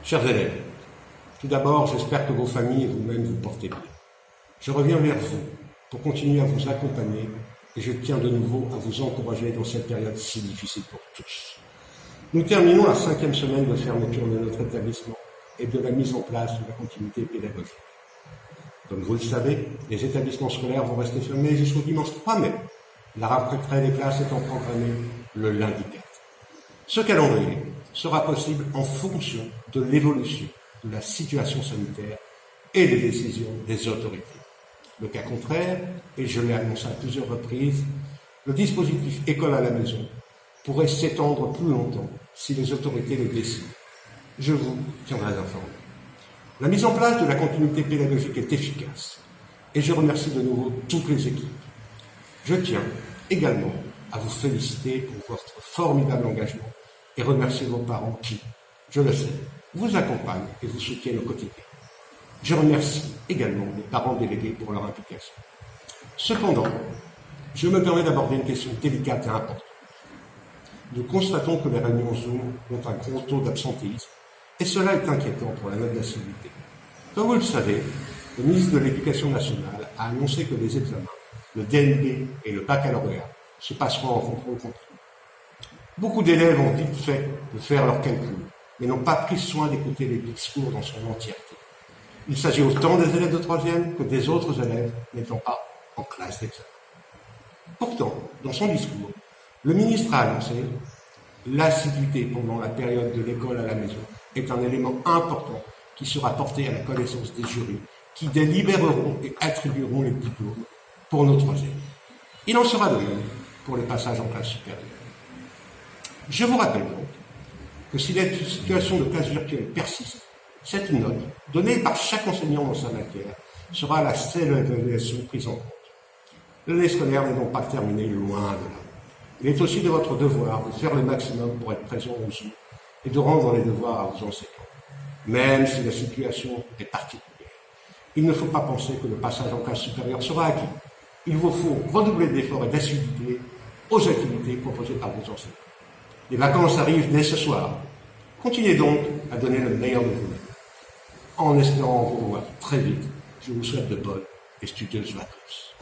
Chers élèves, tout d'abord, j'espère que vos familles et vous-même vous portez bien. Je reviens vers vous pour continuer à vous accompagner et je tiens de nouveau à vous encourager dans cette période si difficile pour tous. Nous terminons la 5e semaine de fermeture de notre établissement et de la mise en place de la continuité pédagogique. Comme vous le savez, les établissements scolaires vont rester fermés jusqu'au dimanche 3 mai, la rentrée des classes étant programmée le lundi 4. Ce calendrier sera possible en fonction de l'évolution de la situation sanitaire et des décisions des autorités. Le cas contraire, et je l'ai annoncé à plusieurs reprises, le dispositif école à la maison pourrait s'étendre plus longtemps si les autorités le décident. Je vous tiendrai informé. La mise en place de la continuité pédagogique est efficace et je remercie de nouveau toutes les équipes. Je tiens également à vous féliciter pour votre formidable engagement et remercier vos parents qui, je le sais, vous accompagnent et vous soutiennent au quotidien. Je remercie également les parents délégués pour leur implication. Cependant, je me permets d'aborder une question délicate et importante. Nous constatons que les réunions Zoom ont un gros taux d'absentéisme et cela est inquiétant pour la note d'assiduité. Comme vous le savez, le ministre de l'Éducation nationale a annoncé que les examens, le DNB et le baccalauréat se passeront en contrôle continu. Beaucoup d'élèves ont vite fait de faire leurs calculs, mais n'ont pas pris soin d'écouter les discours dans son entièreté. Il s'agit autant des élèves de 3e que des autres élèves n'étant pas en classe d'examen. Pourtant, dans son discours, le ministre a annoncé l'assiduité pendant la période de l'école à la maison est un élément important qui sera porté à la connaissance des jurys qui délibéreront et attribueront les diplômes pour nos 3e. Il en sera de même pour les passages en classe supérieure. Je vous rappelle donc que si la situation de classe virtuelle persiste, cette note, donnée par chaque enseignant dans sa matière, sera la seule évaluation prise en compte. L'année scolaire n'est donc pas terminée, loin de là. Il est aussi de votre devoir de faire le maximum pour être présent au Zoom et de rendre les devoirs à vos enseignants, même si la situation est particulière. Il ne faut pas penser que le passage en classe supérieure sera acquis. Il vous faut redoubler d'efforts et d'assiduité aux activités proposées par vos enseignants. Les vacances arrivent dès ce soir. Continuez donc à donner le meilleur de vous-même. En espérant vous revoir très vite, je vous souhaite de bonnes et studieuses vacances.